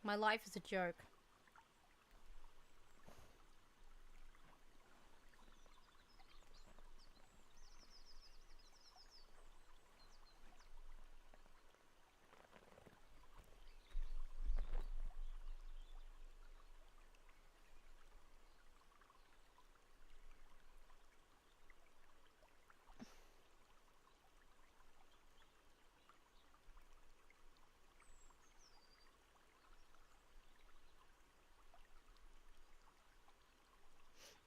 My life is a joke.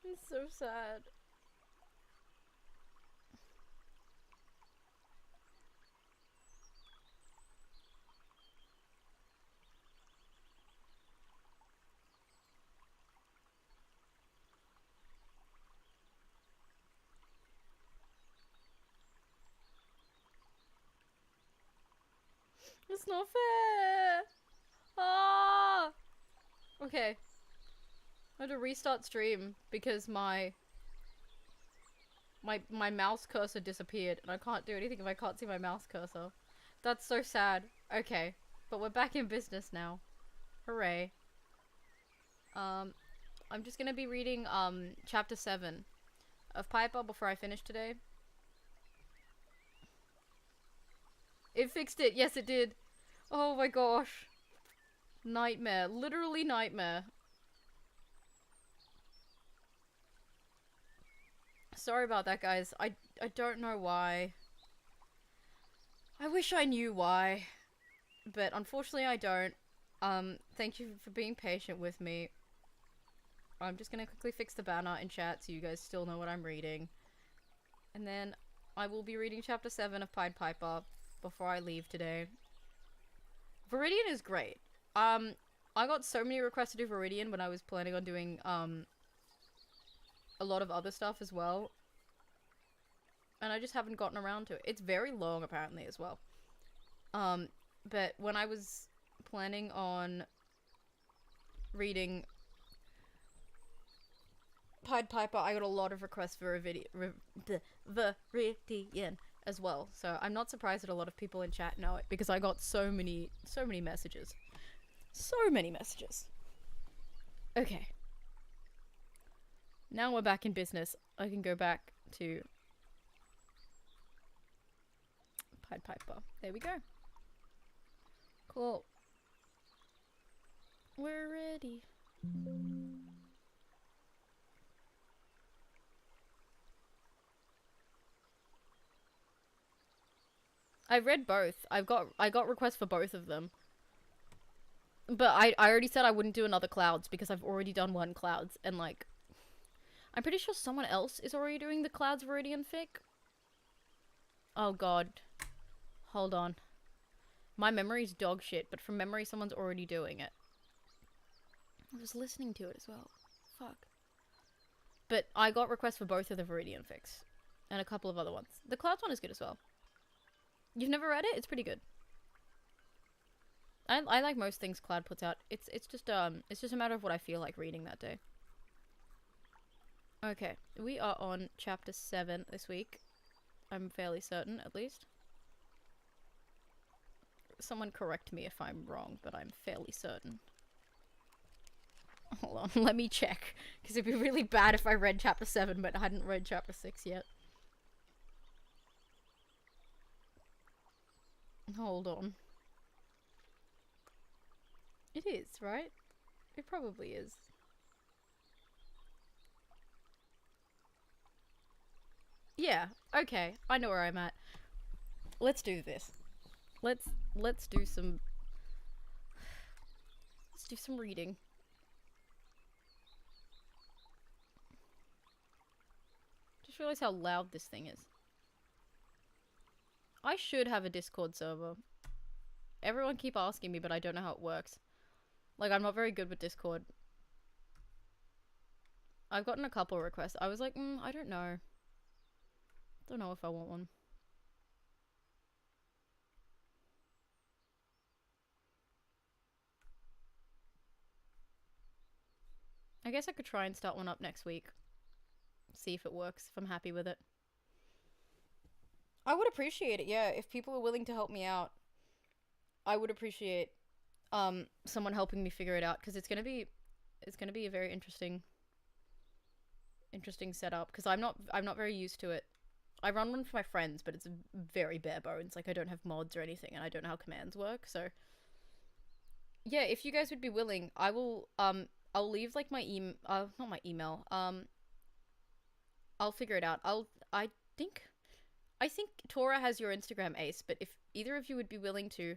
It's so sad. It's not fair. Ah. Okay. I had to restart stream because my mouse cursor disappeared and I can't do anything if I can't see my mouse cursor. That's so sad. Okay. But we're back in business now. Hooray. I'm just gonna be reading chapter 7 of Piper before I finish today. It fixed it. Yes, it did. Oh my gosh. Nightmare. Literally nightmare. Sorry about that, guys. I don't know why. I wish I knew why. But unfortunately I don't. Thank you for being patient with me. I'm just gonna quickly fix the banner in chat so you guys still know what I'm reading. And then I will be reading chapter 7 of Pied Piper before I leave today. Viridian is great. I got so many requests to do Viridian when I was planning on doing, a lot of other stuff as well. And I just haven't gotten around to it. It's very long, apparently, as well. But when I was planning on reading Pied Piper, I got a lot of requests for Viridian as well. So I'm not surprised that a lot of people in chat know it, because I got so many messages. So many messages. Okay. Now we're back in business. I can go back to Pied Piper. There we go. Cool. We're ready. I've read both. I got requests for both of them. But I already said I wouldn't do another Clouds because I've already done one Clouds, and like I'm pretty sure someone else is already doing the Clouds Viridian fic. Oh god. Hold on. My memory's dog shit, but from memory someone's already doing it. I was listening to it as well. Fuck. But I got requests for both of the Viridian fics. And a couple of other ones. The Clouds one is good as well. You've never read it? It's pretty good. I like most things Cloud puts out. It's just a matter of what I feel like reading that day. Okay, we are on chapter 7 this week. I'm fairly certain, at least. Someone correct me if I'm wrong, but I'm fairly certain. Hold on, let me check. Because it'd be really bad if I read chapter 7 but hadn't read chapter 6 yet. Hold on. It is, right? It probably is. Yeah, okay. I know where I'm at. Let's do this. Let's do some... Let's do some reading. Just realized how loud this thing is. I should have a Discord server. Everyone keep asking me, but I don't know how it works. Like, I'm not very good with Discord. I've gotten a couple of requests. I was like, I don't know. Don't know if I want one. I guess I could try and start one up next week. See if it works, if I'm happy with it. I would appreciate it, yeah. If people are willing to help me out, I would appreciate someone helping me figure it out, because it's gonna be a very interesting setup, because I'm not very used to it. I run one for my friends, but it's very bare bones. Like, I don't have mods or anything, and I don't know how commands work. So yeah, if you guys would be willing, I'll leave like my not my email. I'll figure it out. Think I think Tora has your Instagram, Ace, but if either of you would be willing to,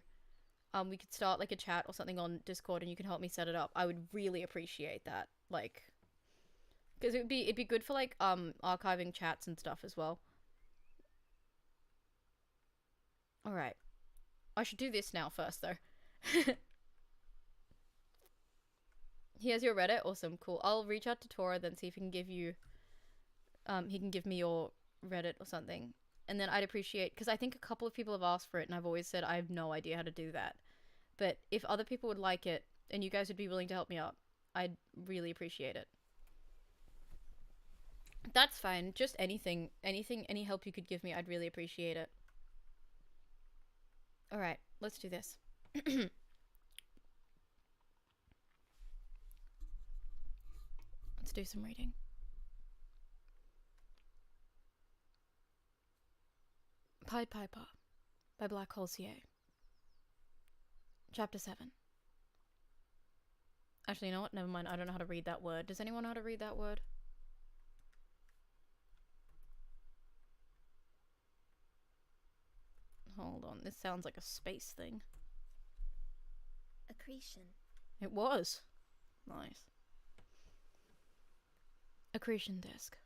we could start like a chat or something on Discord, and you can help me set it up. I would really appreciate that. Like, because it'd be good for like archiving chats and stuff as well. All right. I should do this now first though. He has your Reddit. Awesome, cool. I'll reach out to Tora then, see if he can give you he can give me your Reddit or something. And then I'd appreciate, because I think a couple of people have asked for it, and I've always said I have no idea how to do that. But if other people would like it, and you guys would be willing to help me out, I'd really appreciate it. That's fine. Just anything, any help you could give me, I'd really appreciate it. All right, let's do this. Let's do some reading. Pied Piper by Black Hole CA. Chapter 7. Actually, you know what? Never mind. I don't know how to read that word. Does anyone know how to read that word? Hold on. This sounds like a space thing. Accretion. It was. Nice. Accretion disk.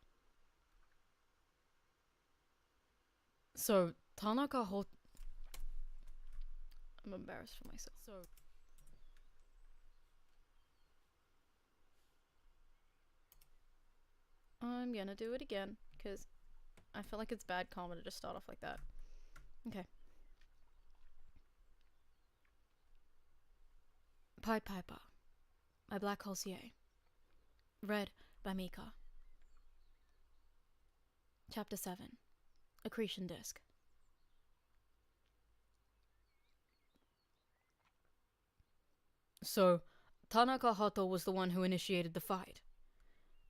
So, Tanaka I'm embarrassed for myself. So, I'm gonna do it again, because I feel like it's bad karma to just start off like that. Okay. Pied Piper by Black Hole CA. Read by Mika. Chapter 7. Accretion disk. So, Tanaka Hato was the one who initiated the fight,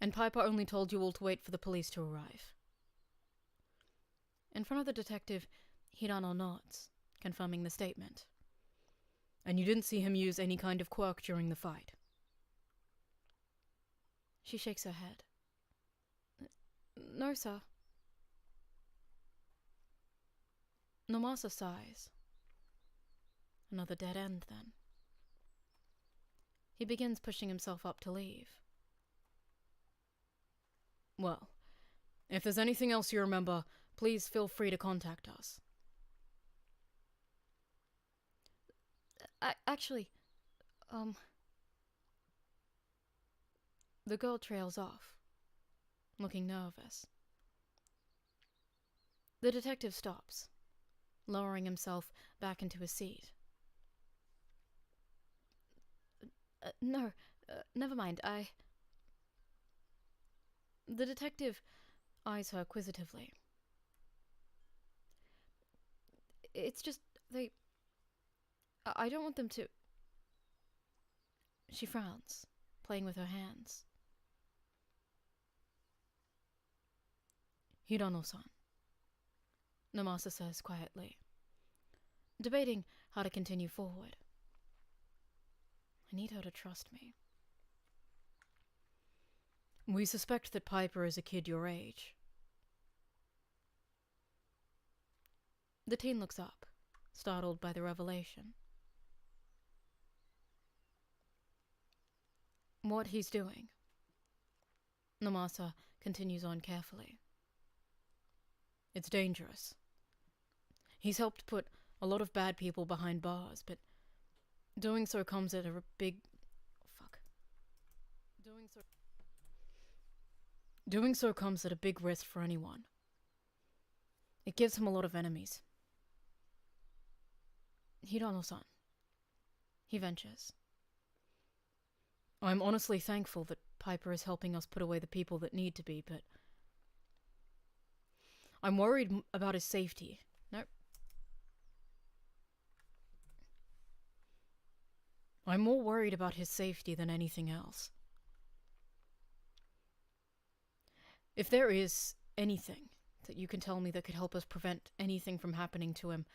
and Piper only told you all to wait for the police to arrive. In front of the detective, Hirano nods, confirming the statement. And you didn't see him use any kind of quirk during the fight? She shakes her head. No, sir. Nomasa sighs. Another dead end, then. He begins pushing himself up to leave. Well, if there's anything else you remember, please feel free to contact us. Actually, the girl trails off, looking nervous. The detective stops, lowering himself back into his seat. No, never mind, The detective eyes her acquisitively. It's just, I don't want them to... She frowns, playing with her hands. Hirano-san, Namasa says quietly, debating how to continue forward. I need her to trust me. We suspect that Piper is a kid your age. The teen looks up, startled by the revelation. What he's doing, Namasa continues on carefully. It's dangerous. He's helped put a lot of bad people behind bars, but doing so comes at a big... Fuck. Doing so comes at a big risk for anyone. It gives him a lot of enemies. Hirano-san. He ventures. I'm honestly thankful that Piper is helping us put away the people that need to be, but... I'm worried about his safety. Nope. I'm more worried about his safety than anything else. If there is anything that you can tell me that could help us prevent anything from happening to him,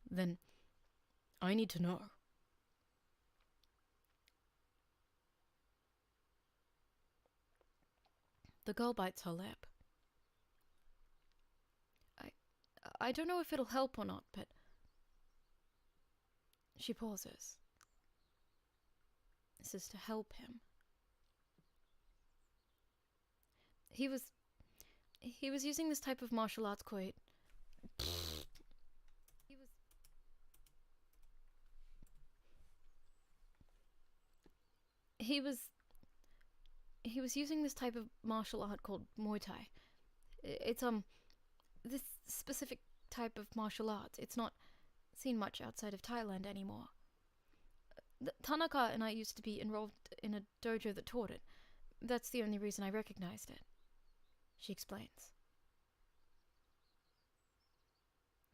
then I need to know. The girl bites her lip. I don't know if it'll help or not, but... She pauses. This is to help him. He was using this type of martial arts quite... He was using this type of martial art called Muay Thai. It's, this specific type of martial arts. It's not seen much outside of Thailand anymore. Tanaka and I used to be enrolled in a dojo that taught it. That's the only reason I recognized it, she explains.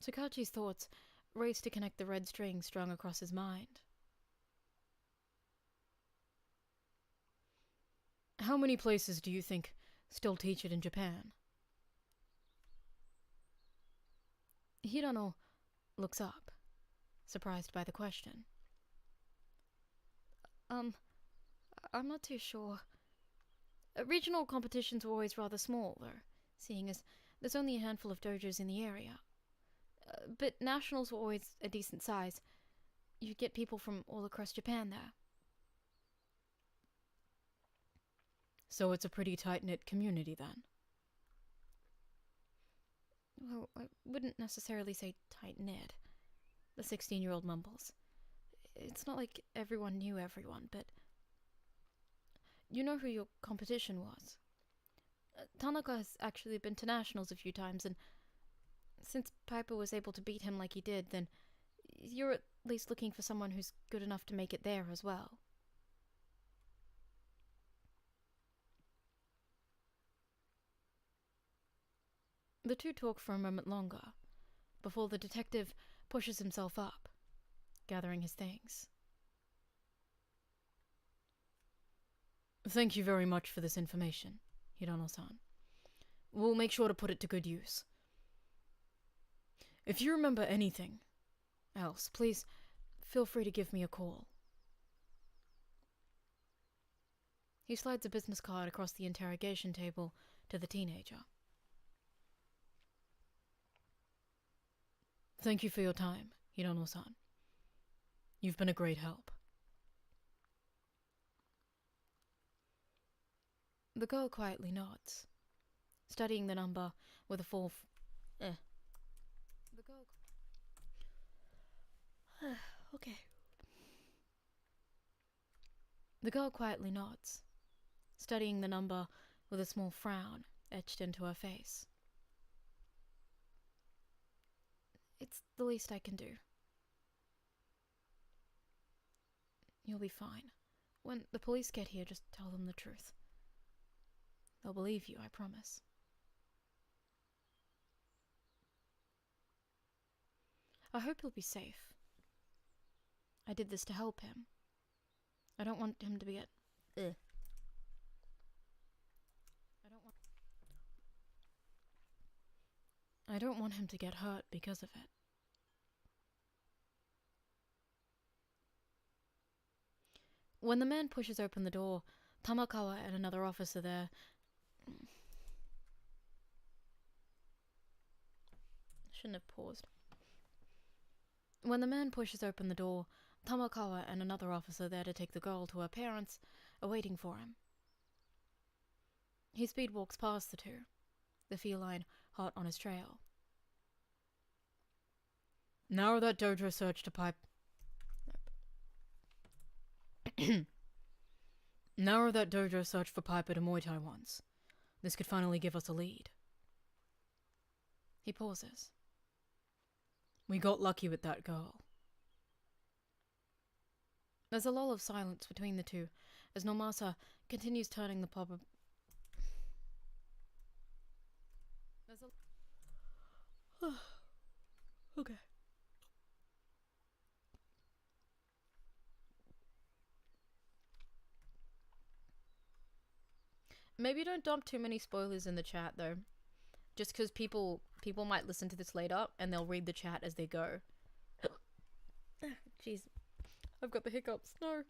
Takachi's thoughts race to connect the red string strung across his mind. How many places do you think still teach it in Japan? Hirano looks up, surprised by the question. I'm not too sure. Regional competitions were always rather small, though, seeing as there's only a handful of dojos in the area. But nationals were always a decent size. You'd get people from all across Japan there. So it's a pretty tight-knit community, then? Well, I wouldn't necessarily say tight-knit. The 16-year-old mumbles. It's not like everyone knew everyone, but... You know who your competition was. Tanaka has actually been to nationals a few times, and since Piper was able to beat him like he did, then you're at least looking for someone who's good enough to make it there as well. The two talk for a moment longer, before the detective pushes himself up, gathering his things. Thank you very much for this information, Hirano-san. We'll make sure to put it to good use. If you remember anything else, please feel free to give me a call. He slides a business card across the interrogation table to the teenager. Thank you for your time, Hirano-san. You've been a great help. The girl quietly nods, studying the number with a full... The girl... Okay. The girl quietly nods, studying the number with a small frown etched into her face. It's the least I can do. You'll be fine. When the police get here, just tell them the truth. They'll believe you, I promise. I hope he'll be safe. I did this to help him. I don't want him to be I don't want him to get hurt because of it. When the man pushes open the door, Tamakawa and another officer there... Shouldn't have paused. When the man pushes open the door, Tamakawa and another officer there to take the girl to her parents are waiting for him. He speed walks past the two, the feline hot on his trail. Narrow that dojo search to pipe... Narrow that dojo search for Piper to Muay Thai once. This could finally give us a lead. He pauses. We got lucky with that girl. There's a lull of silence between the two as Nomasa continues turning the pop... Okay. Maybe don't dump too many spoilers in the chat though. Just because people might listen to this later and they'll read the chat as they go. Jeez. I've got the hiccups. No.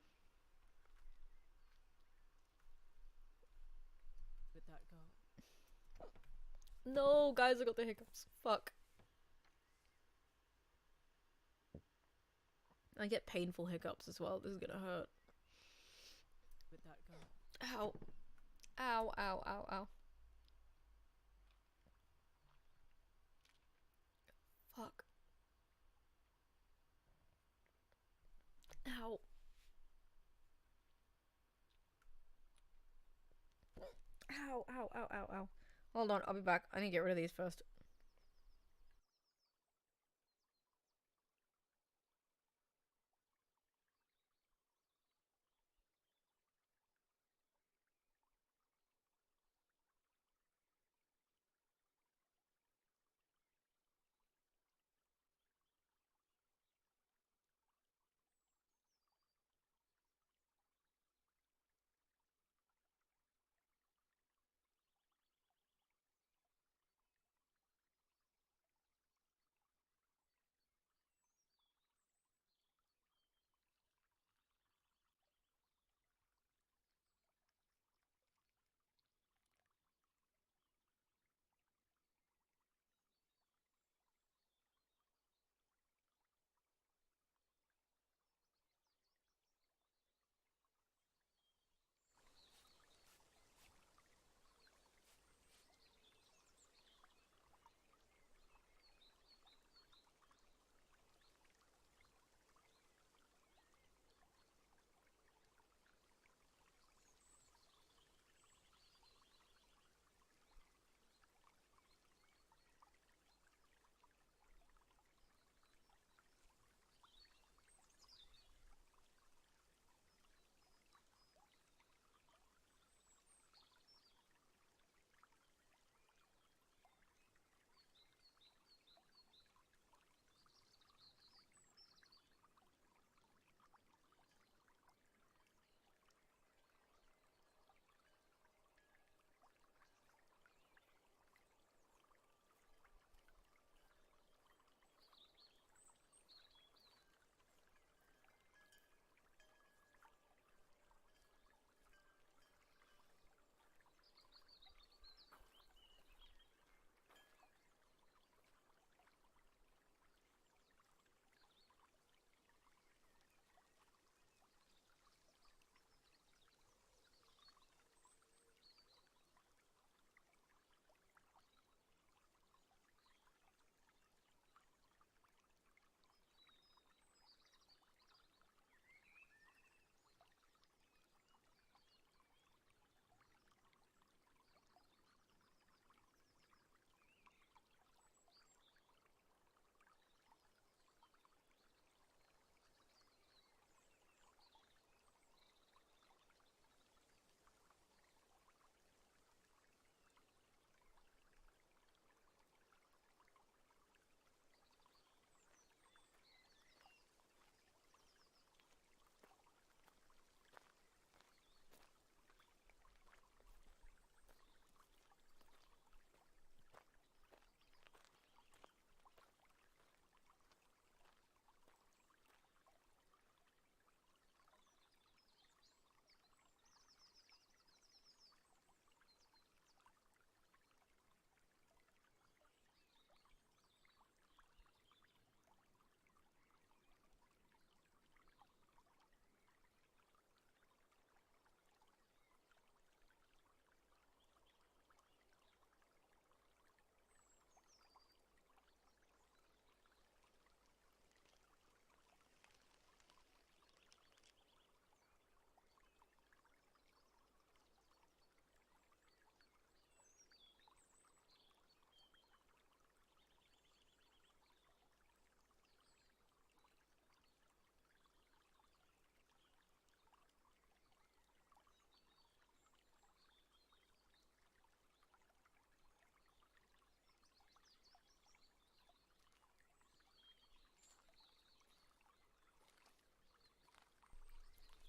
With that girl. No, guys, I got the hiccups. Fuck. I get painful hiccups as well. This is gonna hurt. With that girl. Ow. Ow, ow, ow, ow. Fuck. Ow. Ow, ow, ow, ow, ow. Hold on, I'll be back. I need to get rid of these first.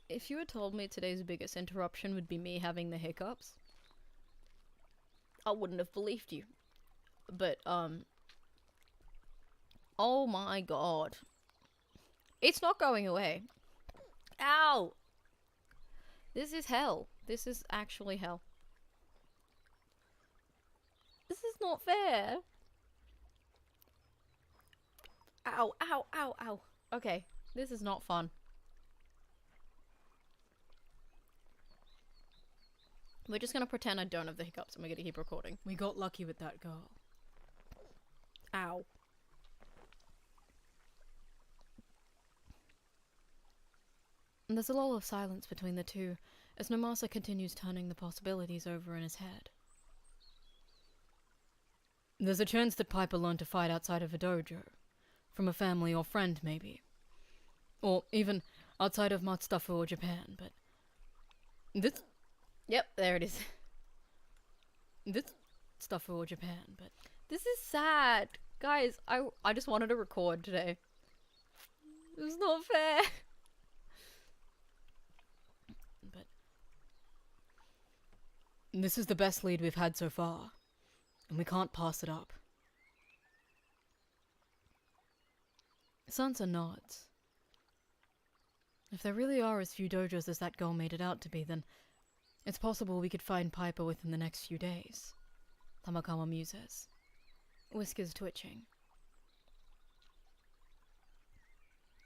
If you had told me today's biggest interruption would be me having the hiccups, I wouldn't have believed you. But, oh my god. It's not going away. Ow! This is hell. This is actually hell. This is not fair. Ow, ow, ow, ow. Okay, this is not fun. We're just gonna pretend I don't have the hiccups and we're gonna keep recording. We got lucky with that girl. Ow. There's a lull of silence between the two as Nomasa continues turning the possibilities over in his head. There's a chance that Piper learned to fight outside of a dojo. From a family or friend, maybe. Or even outside of Matsudafu or Japan, but... This... Yep, there it is. This stuff or Japan, but... This is sad. Guys, I just wanted to record today. It's not fair. But... This is the best lead we've had so far. And we can't pass it up. Sansa nods. If there really are as few dojos as that girl made it out to be, then it's possible we could find Piper within the next few days. Tamakama muses, whiskers twitching.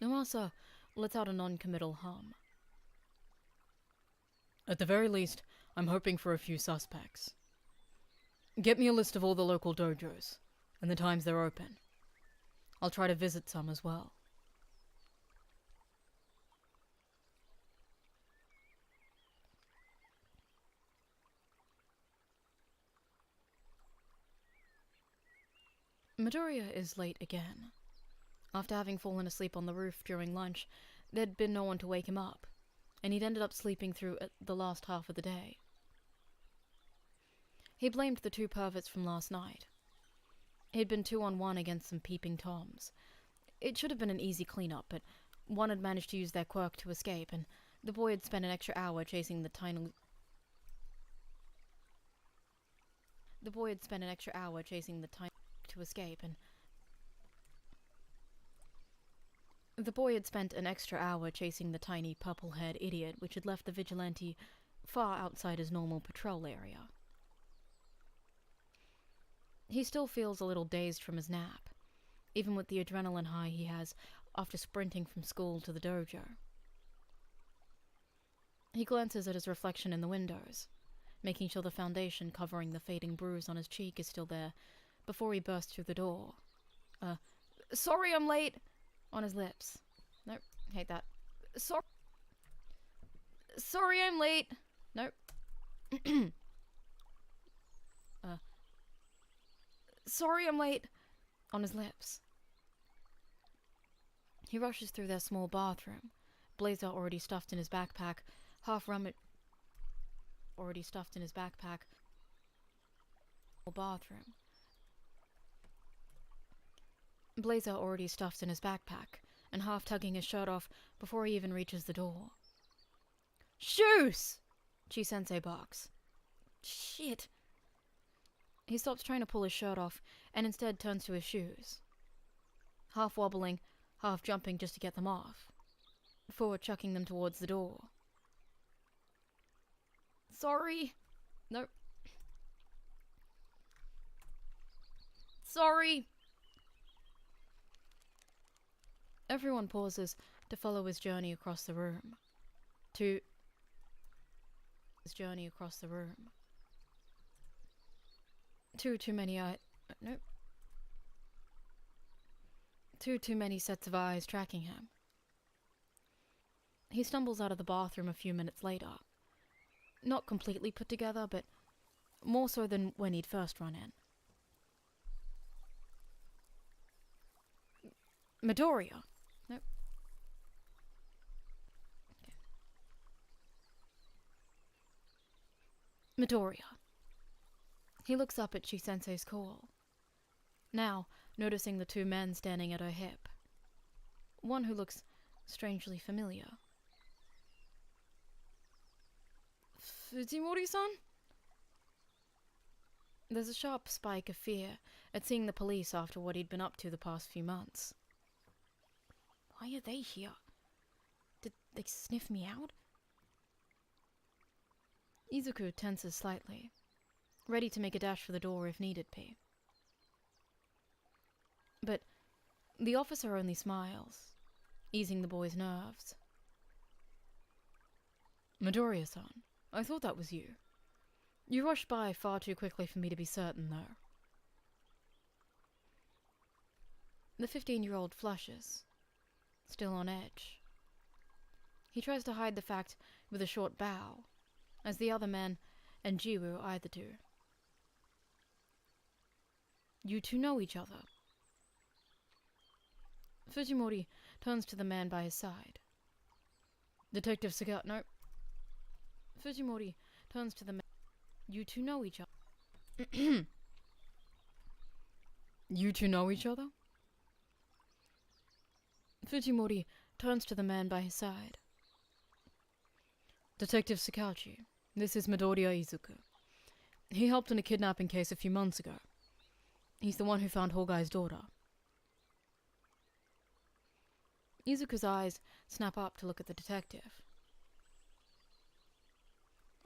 Nomasa lets out a non-committal hum. At the very least, I'm hoping for a few suspects. Get me a list of all the local dojos, and the times they're open. I'll try to visit some as well. Midoriya is late again. After having fallen asleep on the roof during lunch, there'd been no one to wake him up, and he'd ended up sleeping through the last half of the day. He blamed the two perverts from last night. He'd been 2-on-1 against some peeping toms. It should have been an easy cleanup, but one had managed to use their quirk to escape, and the boy had spent an extra hour chasing the tiny... to escape, and the boy had spent an extra hour chasing the tiny purple-haired idiot which had left the vigilante far outside his normal patrol area. He still feels a little dazed from his nap, even with the adrenaline high he has after sprinting from school to the dojo. He glances at his reflection in the windows, making sure the foundation covering the fading bruise on his cheek is still there, before he bursts through the door. Sorry I'm late! On his lips. Nope, hate that. Sorry I'm late! Nope. Sorry I'm late! On his lips. He rushes through their small bathroom, Blazer already stuffed in his backpack, bathroom. Blazer already stuffed in his backpack, and half tugging his shirt off before he even reaches the door. Shoes! Chi-sensei barks. Shit. He stops trying to pull his shirt off, and instead turns to his shoes. Half wobbling, half jumping just to get them off, before chucking them towards the door. Sorry. Nope. Sorry. Everyone pauses to follow his journey across the room. Too many sets of eyes tracking him. He stumbles out of the bathroom a few minutes later. Not completely put together, but more so than when he'd first run in. Midoriya. Nope. Okay. Midoriya. He looks up at Chi-sensei's call. Now, noticing the two men standing at her hip. One who looks strangely familiar. Fujimori-san? There's a sharp spike of fear at seeing the police after what he'd been up to the past few months. Why are they here? Did they sniff me out? Izuku tenses slightly, ready to make a dash for the door if needed be. But the officer only smiles, easing the boy's nerves. Midoriya-san, I thought that was you. You rushed by far too quickly for me to be certain, though. The 15-year-old flushes, still on edge. He tries to hide the fact with a short bow, as the other men and Jiwoo either do. You two know each other. Fujimori turns to the man by his side. Detective Sagat, no. Fujimori turns to the man. You two know each other. You two know each other? Fujimori turns to the man by his side. Detective Sakauchi, this is Midoriya Izuku. He helped in a kidnapping case a few months ago. He's the one who found Hogai's daughter. Izuku's eyes snap up to look at the detective.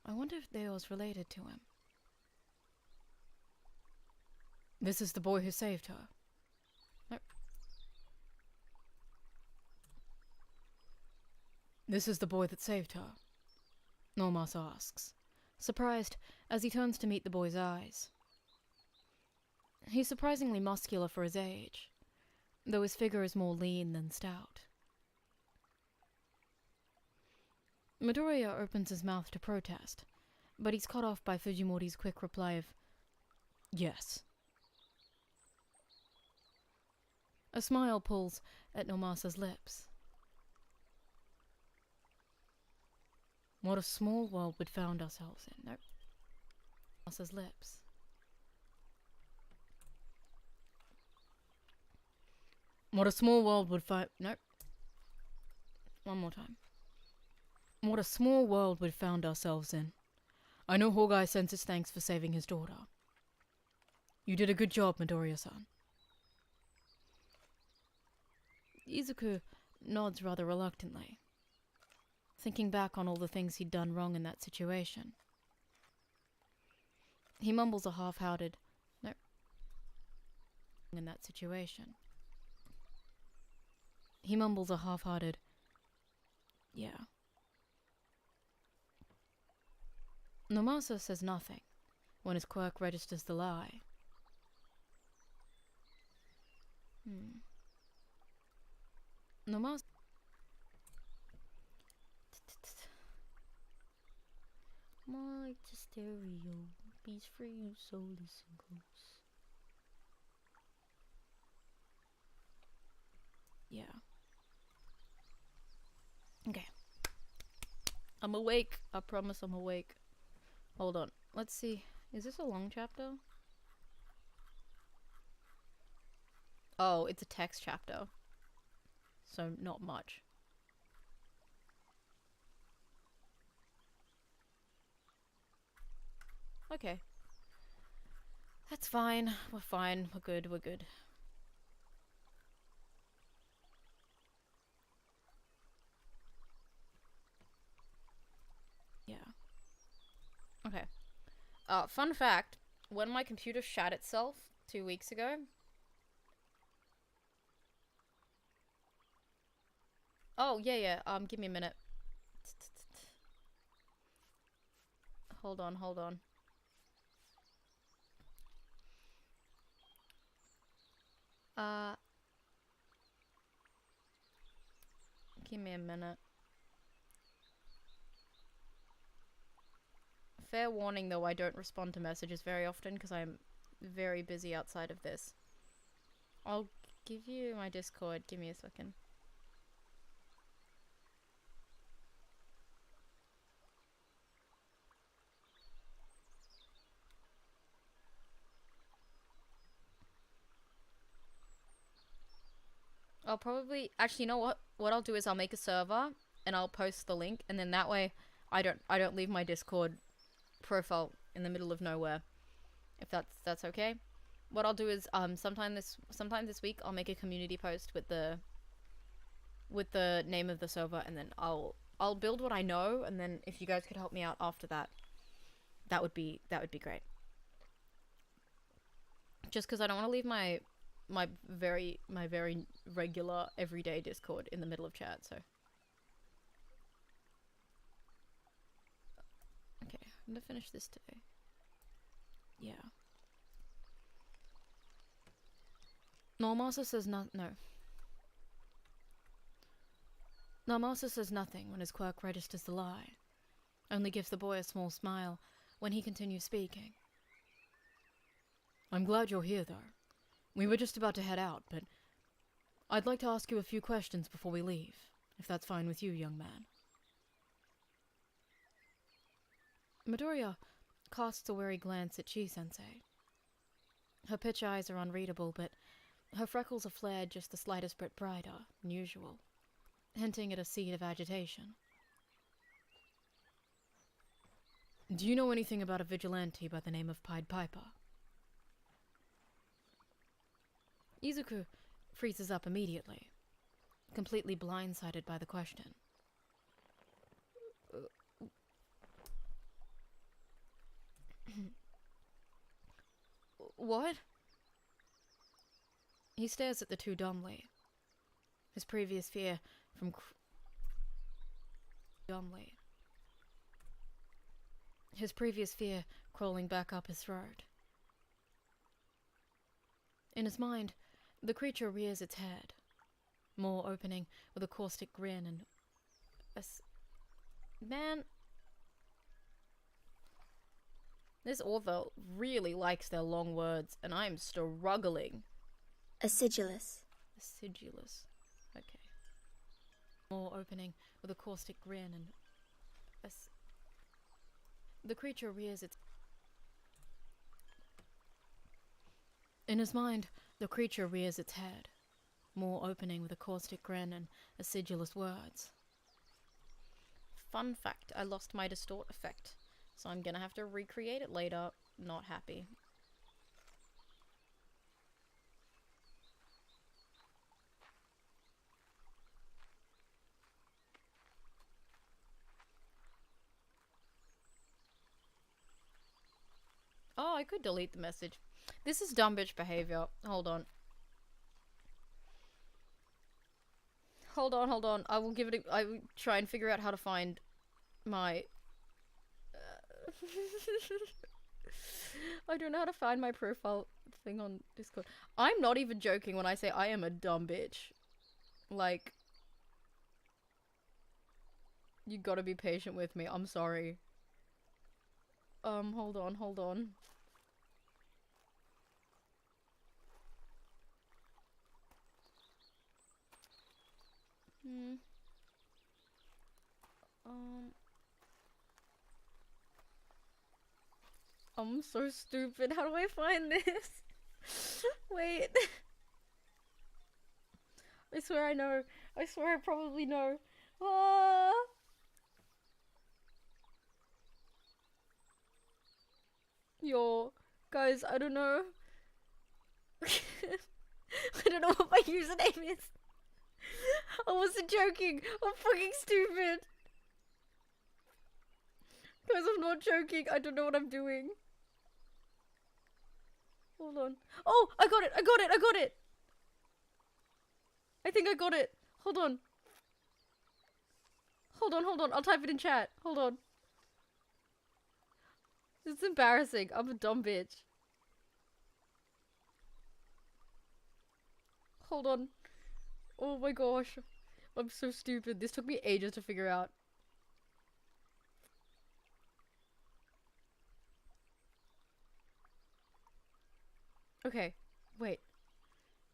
I wonder if they was related to him. This is the boy who saved her. No. This is the boy that saved her, Normas asks, surprised as he turns to meet the boy's eyes. He's surprisingly muscular for his age, though his figure is more lean than stout. Midoriya opens his mouth to protest, but he's cut off by Fujimori's quick reply of, yes. A smile pulls at Nomasa's lips. What a small world we'd found ourselves in. Nope. Nomasa's lips. What a small world would find. Nope. One more time. What a small world we'd found ourselves in. I know Hogai sends his thanks for saving his daughter. You did a good job, Midoriya-san. Izuku nods rather reluctantly, thinking back on all the things he'd done wrong in that situation. He mumbles a half-hearted, no, in that situation. He mumbles a half-hearted, yeah. Nomasa says nothing when his quirk registers the lie. Nomasa. More like the stereo, beats for you, so listen close. Yeah. Okay. I'm awake. I promise I'm awake. Hold on. Let's see. Is this a long chapter? Oh, it's a text chapter. So not much. Okay. That's fine. We're fine. We're good. We're good. Yeah. Okay. Fun fact. When my computer shat itself 2 weeks ago... Oh, yeah. Give me a minute. Hold on. Give me a minute. Fair warning though, I don't respond to messages very often because I'm very busy outside of this. I'll give you my Discord. Give me a second. I'll probably actually, you know what I'll do is I'll make a server and I'll post the link, and then that way I don't leave my Discord profile in the middle of nowhere, if that's okay. What I'll do is sometime this week I'll make a community post with the name of the server, and then I'll build what I know, and then if you guys could help me out after that, that would be great. Just because I don't want to leave my very regular everyday Discord in the middle of chat. So okay, I'm gonna finish this today. Yeah. Normalmaster says no. Normalmaster says nothing when his quirk registers the lie. Only gives the boy a small smile when he continues speaking. I'm glad you're here, though. We were just about to head out, but I'd like to ask you a few questions before we leave, if that's fine with you, young man. Midoriya casts a wary glance at Chi-sensei. Her pitch eyes are unreadable, but her freckles are flared just the slightest bit brighter than usual, hinting at a seed of agitation. Do you know anything about a vigilante by the name of Pied Piper? Izuku freezes up immediately, completely blindsided by the question. What? He stares at the two dumbly. His previous fear from His previous fear crawling back up his throat. In his mind, the creature rears its head, maw opening with a caustic grin and man, this author really likes their long words, and I'm struggling. Acidulous. Acidulous. Okay. Maw opening with a caustic grin and the creature rears its. In his mind, the creature rears its head, maw opening with a caustic grin and acidulous words. Fun fact, I lost my distort effect, so I'm gonna have to recreate it later. Not happy. Oh, I could delete the message. This is dumb bitch behavior. Hold on. Hold on. I will give it I will try and figure out how to find my... I don't know how to find my profile thing on Discord. I'm not even joking when I say I am a dumb bitch. Like... You gotta be patient with me. I'm sorry. Hold on. I'm so stupid. How do I find this? Wait. I swear I know. I swear I probably know. Ah! Yo, guys, I don't know. I don't know what my username is. I wasn't joking. I'm fucking stupid. Guys, I'm not joking. I don't know what I'm doing. Hold on. Oh, I got it. I think I got it. Hold on. I'll type it in chat. Hold on. This is embarrassing. I'm a dumb bitch. Hold on. Oh my gosh. I'm so stupid. This took me ages to figure out. Okay. Wait.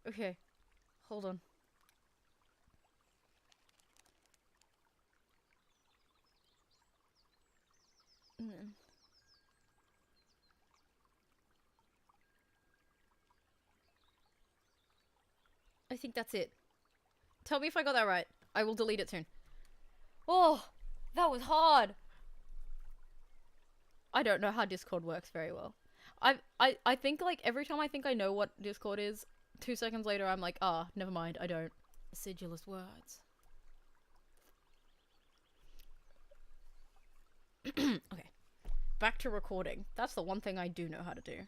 Okay. Hold on. I think that's it. Tell me if I got that right. I will delete it soon. Oh, that was hard. I don't know how Discord works very well. I think like every time I think I know what Discord is, 2 seconds later I'm like, ah, never mind, I don't. Acidulous words. Okay. Back to recording. That's the one thing I do know how to do.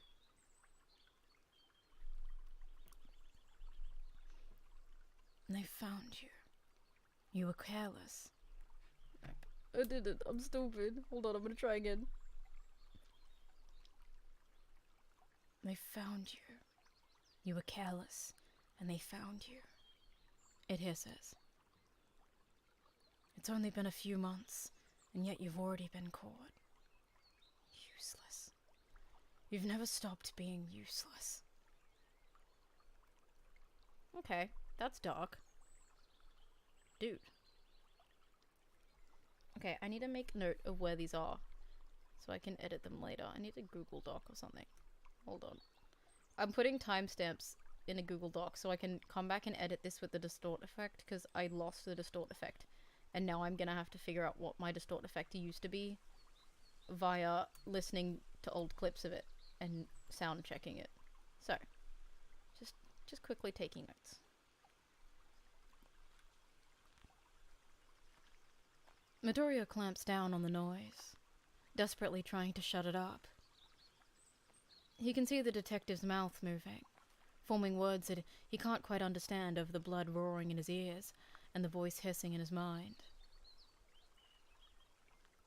They found you. You were careless. I did it. I'm stupid. Hold on, I'm gonna try again. They found you. You were careless, and they found you. It hisses. It's only been a few months, and yet you've already been caught. Useless. You've never stopped being useless. Okay, that's dark. Dude. Okay, I need to make note of where these are so I can edit them later. I need a Google Doc or something. Hold on. I'm putting timestamps in a Google Doc so I can come back and edit this with the distort effect because I lost the distort effect. And now I'm gonna have to figure out what my distort effect used to be via listening to old clips of it and sound checking it. So, just quickly taking notes. Midoriya clamps down on the noise, desperately trying to shut it up. He can see the detective's mouth moving, forming words that he can't quite understand over the blood roaring in his ears and the voice hissing in his mind.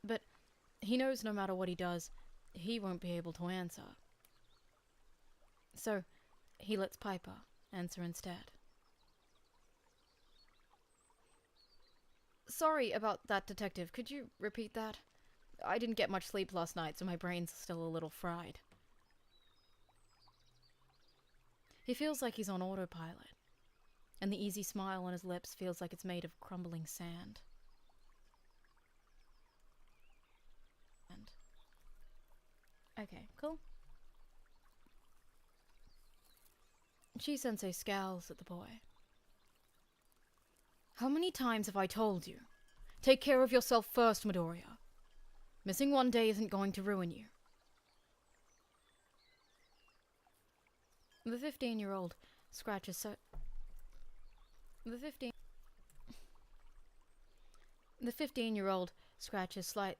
But he knows no matter what he does, he won't be able to answer. So, he lets Piper answer instead. Sorry about that, detective. Could you repeat that? I didn't get much sleep last night, so my brain's still a little fried. He feels like he's on autopilot, and the easy smile on his lips feels like it's made of crumbling sand. Okay, cool. Chi-sensei scowls at the boy. How many times have I told you? Take care of yourself first, Midoriya. Missing one day isn't going to ruin you. The 15-year-old scratches so... The 15-year-old scratches slight...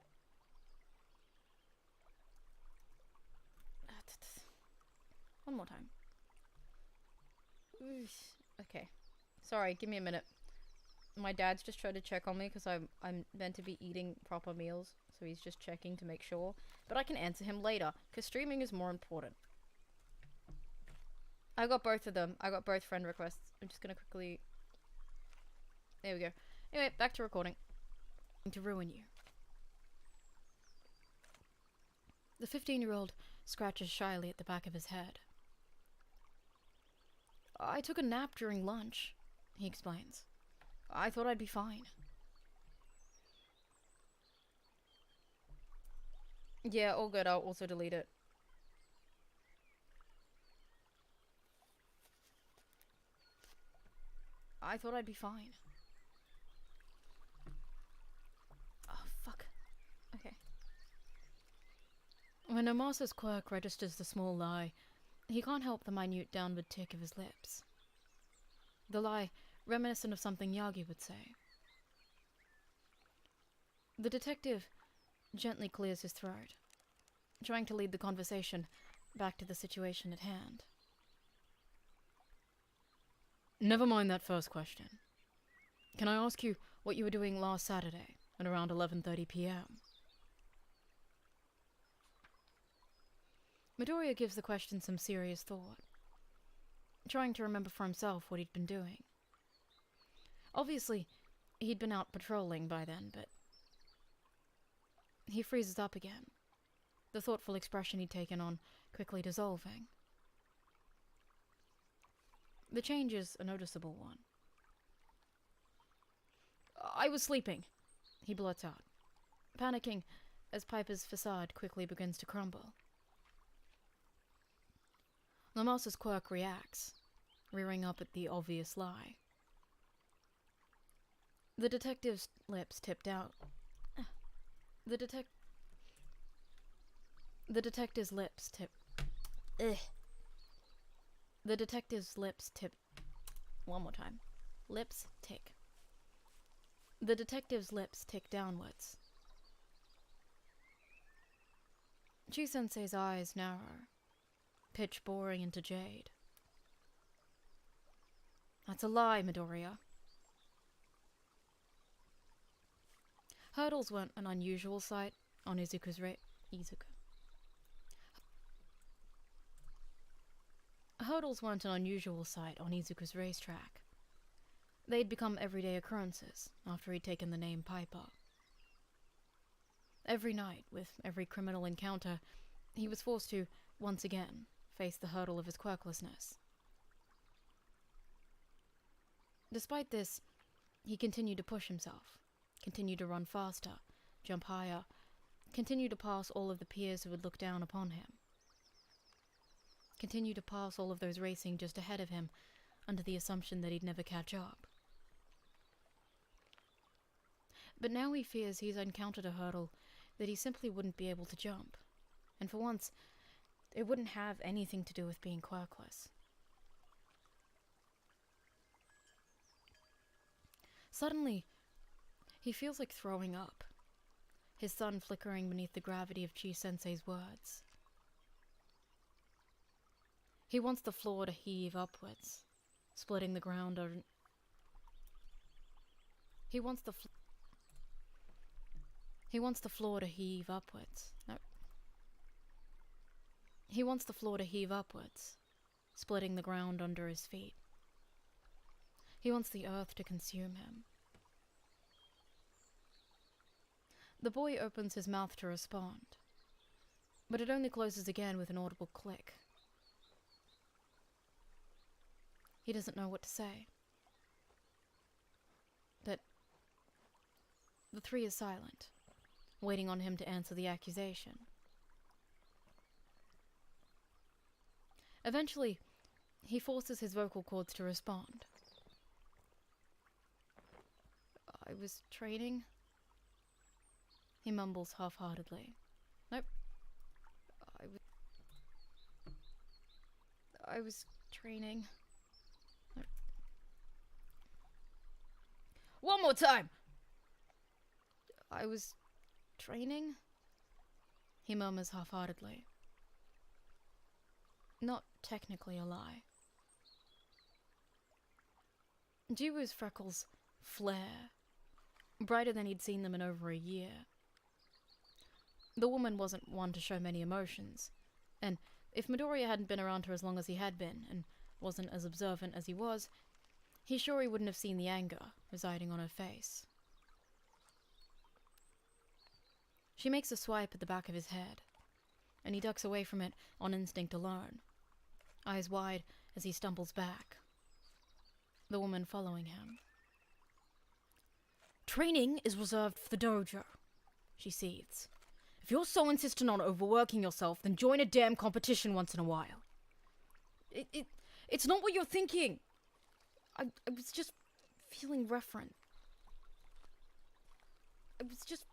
One more time. Okay. Sorry, give me a minute. My dad's just trying to check on me because I'm meant to be eating proper meals, so he's just checking to make sure. But I can answer him later, because streaming is more important. I got both of them. I got both friend requests. I'm just gonna quickly... There we go. Anyway, back to recording. To ruin you. The 15-year-old scratches shyly at the back of his head. I took a nap during lunch, he explains. I thought I'd be fine. Yeah, all good. I'll also delete it. I thought I'd be fine. Oh, fuck. Okay. When Omasa's quirk registers the small lie, he can't help the minute downward tick of his lips. The lie, reminiscent of something Yagi would say. The detective gently clears his throat, trying to lead the conversation back to the situation at hand. Never mind that first question. Can I ask you what you were doing last Saturday at around 11:30 p.m.? Midoriya gives the question some serious thought, trying to remember for himself what he'd been doing. Obviously, he'd been out patrolling by then, but... He freezes up again, the thoughtful expression he'd taken on quickly dissolving. The change is a noticeable one. I was sleeping, he blurts out, panicking as Piper's facade quickly begins to crumble. Lamasa's quirk reacts, rearing up at the obvious lie. The detective's lips tipped out. The detective's lips Ugh. The detective's lips tip. One more time. Lips tick. The detective's lips tick downwards. Chi-sensei's eyes narrow, pitch boring into jade. That's a lie, Midoriya. Hurdles weren't an unusual sight on Izuku's Hurdles weren't an unusual sight on Izuku's racetrack. They'd become everyday occurrences after he'd taken the name Piper. Every night, with every criminal encounter, he was forced to, once again, face the hurdle of his quirklessness. Despite this, he continued to push himself, continued to run faster, jump higher, continued to pass all of the peers who would look down upon him. Continued to pass all of those racing just ahead of him, under the assumption that he'd never catch up. But now he fears he's encountered a hurdle that he simply wouldn't be able to jump. And for once, it wouldn't have anything to do with being quirkless. Suddenly, he feels like throwing up, his sun flickering beneath the gravity of Chi-sensei's words. He wants the floor to heave upwards, splitting the ground on... He wants the floor to heave upwards. No. He wants the floor to heave upwards, splitting the ground under his feet. He wants the earth to consume him. The boy opens his mouth to respond, but it only closes again with an audible click. He doesn't know what to say. But the three is silent, waiting on him to answer the accusation. Eventually, he forces his vocal cords to respond. I was training, he mumbles half-heartedly. Nope. I was training. Nope. One more time! I was training, he murmurs half-heartedly. Not technically a lie. Jiwoo's freckles flare, brighter than he'd seen them in over a year. The woman wasn't one to show many emotions, and if Midoriya hadn't been around her as long as he had been, and wasn't as observant as he was, he's sure he wouldn't have seen the anger residing on her face. She makes a swipe at the back of his head, and he ducks away from it on instinct alone, eyes wide as he stumbles back, the woman following him. Training is reserved for the dojo, she seethes. If you're so insistent on overworking yourself, then join a damn competition once in a while. It's not what you're thinking. I was just feeling referent. I was just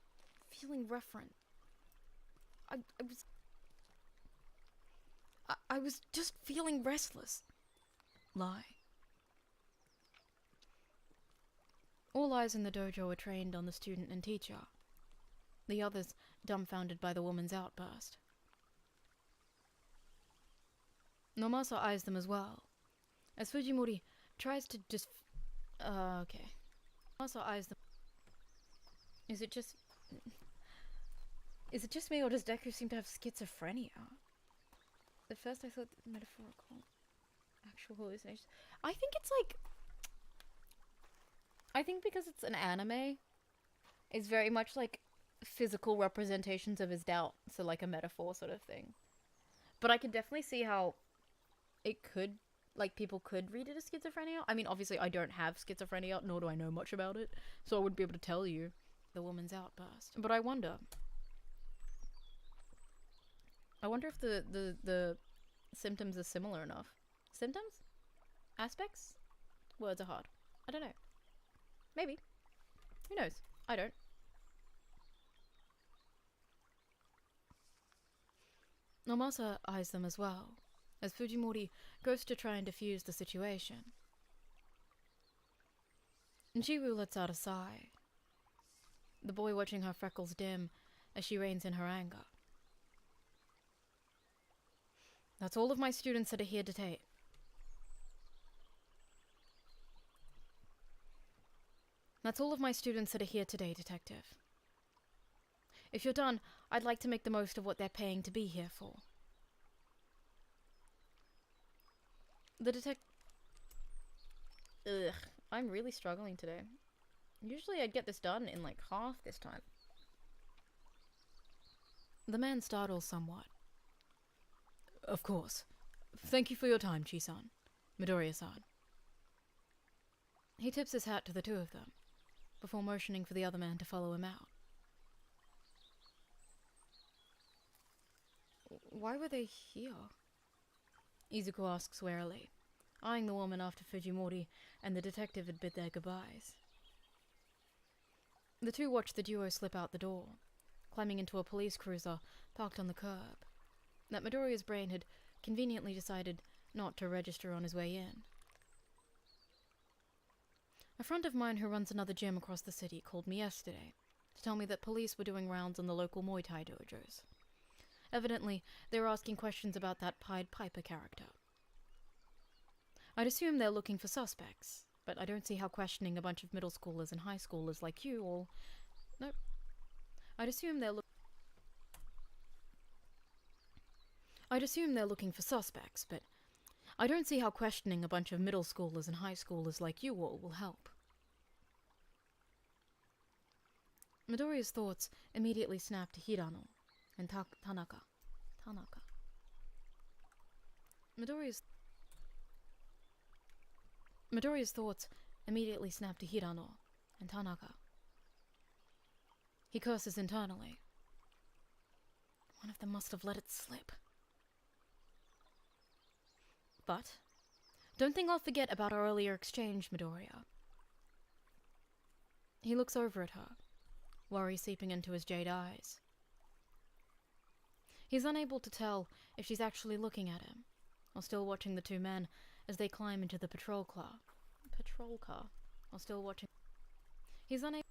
feeling restless. Lie. All eyes in the dojo are trained on the student and teacher, the others dumbfounded by the woman's outburst. Nomasa eyes them as well, as Fujimori tries to okay. Nomasa eyes them. Is it just me, or does Deku seem to have schizophrenia? At first I thought metaphorical, actual hallucinations. I think because it's an anime, it's very much like physical representations of his doubt, so like a metaphor sort of thing. But I can definitely see how it could, like, people could read it as schizophrenia. I mean, obviously I don't have schizophrenia, nor do I know much about it, so I wouldn't be able to tell you the woman's outburst. But I wonder if the symptoms are similar enough. Symptoms? Aspects? Words are hard. I don't know. Maybe. Who knows? I don't. Nomasa eyes them as well, as Fujimori goes to try and defuse the situation. Jiwoo lets out a sigh, the boy watching her freckles dim as she reins in her anger. That's all of my students that are here today. That's all of my students that are here today, Detective. If you're done, I'd like to make the most of what they're paying to be here for. The Ugh, I'm really struggling today. Usually I'd get this done in like half this time. The man startles somewhat. Of course. Thank you for your time, Chi-san. Midoriya-san. He tips his hat to the two of them, before motioning for the other man to follow him out. Why were they here? Izuku asks warily, eyeing the woman after Fujimori and the detective had bid their goodbyes. The two watched the duo slip out the door, climbing into a police cruiser parked on the curb, that Midoriya's brain had conveniently decided not to register on his way in. A friend of mine who runs another gym across the city called me yesterday to tell me that police were doing rounds on the local Muay Thai dojos. Evidently, they were asking questions about that Pied Piper character. I'd assume they're looking for suspects, but I don't see how questioning a bunch of middle schoolers and high schoolers like you all... Nope. I'd assume they're looking for suspects, but I don't see how questioning a bunch of middle schoolers and high schoolers like you all will help. Midoriya's thoughts immediately snapped to Hirano and Tanaka. Midoriya's thoughts immediately snapped to Hirano and Tanaka. He curses internally. One of them must have let it slip. But don't think I'll forget about our earlier exchange, Midoriya. He looks over at her, worry seeping into his jade eyes. He's unable to tell if she's actually looking at him, or still watching the two men as they climb into the patrol car, or still watching... He's unable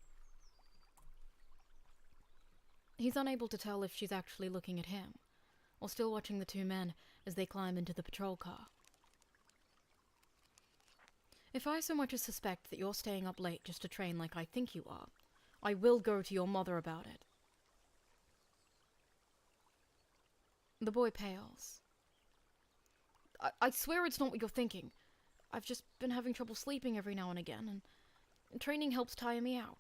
to tell if she's actually looking at him, or still watching the two men as they climb into the patrol car. If I so much as suspect that you're staying up late just to train like I think you are, I will go to your mother about it. The boy pales. I swear it's not what you're thinking. I've just been having trouble sleeping every now and again, and training helps tire me out.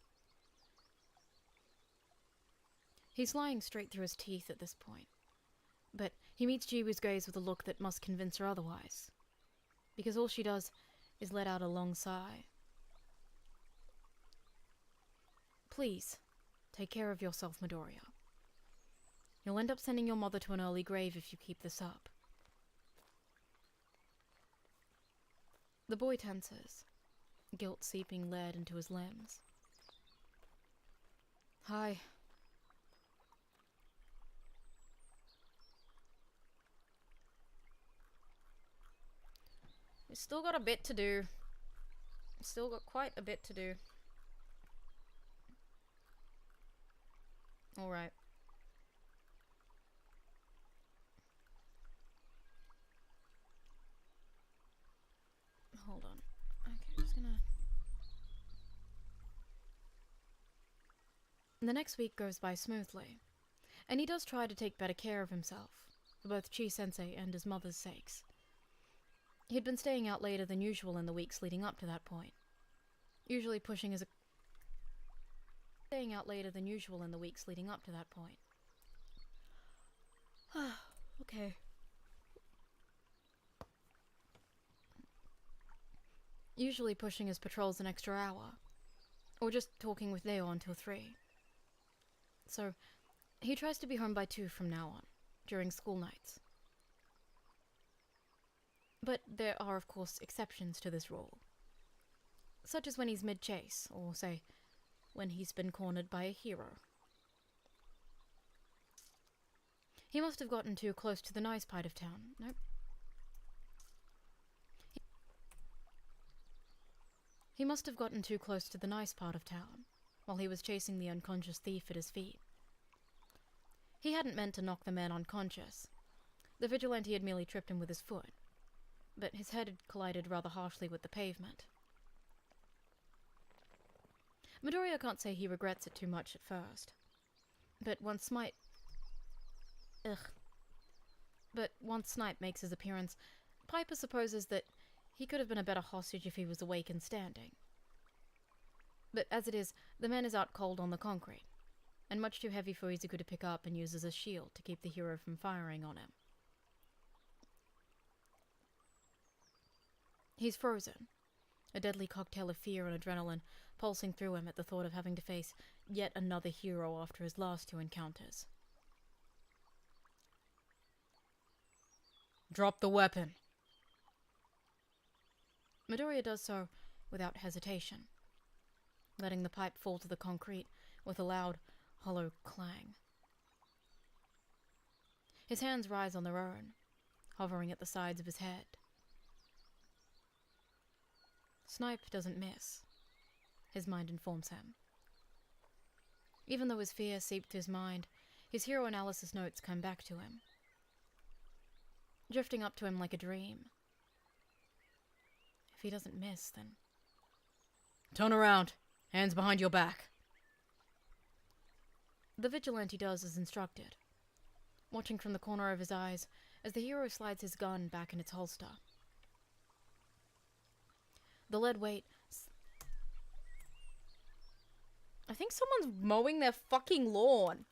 He's lying straight through his teeth at this point, but he meets Jiwoo's gaze with a look that must convince her otherwise, because all she does is let out a long sigh. Please, take care of yourself, Midoriya. You'll end up sending your mother to an early grave if you keep this up. The boy tenses, guilt seeping lead into his limbs. Hi. We still got a bit to do. Still got quite a bit to do. Alright. Hold on. Okay, just gonna... The next week goes by smoothly, and he does try to take better care of himself, for both Chi-sensei and his mother's sakes. He'd been staying out later than usual in the weeks leading up to that point, usually pushing his... Okay. Usually pushing his patrols an extra hour, or just talking with Leo until 3. So, he tries to be home by 2 from now on, during school nights. But there are, of course, exceptions to this rule. Such as when he's mid-chase, or, say, when he's been cornered by a hero. He must have gotten too close to the nice part of town. Nope. He must have gotten too close to the nice part of town, while he was chasing the unconscious thief at his feet. He hadn't meant to knock the man unconscious. The vigilante had merely tripped him with his foot, but his head had collided rather harshly with the pavement. Midoriya can't say he regrets it too much at first, but once Snipe makes his appearance, Piper supposes that he could have been a better hostage if he was awake and standing. But as it is, the man is out cold on the concrete, and much too heavy for Izuku to pick up and use as a shield to keep the hero from firing on him. He's frozen, a deadly cocktail of fear and adrenaline pulsing through him at the thought of having to face yet another hero after his last two encounters. Drop the weapon. Midoriya does so without hesitation, letting the pipe fall to the concrete with a loud, hollow clang. His hands rise on their own, hovering at the sides of his head. Snipe doesn't miss, his mind informs him. Even though his fear seeped through his mind, his hero analysis notes come back to him, drifting up to him like a dream. If he doesn't miss, then... Turn around. Hands behind your back. The vigilante does as instructed, watching from the corner of his eyes as the hero slides his gun back in its holster. The lead weight... I think someone's mowing their fucking lawn.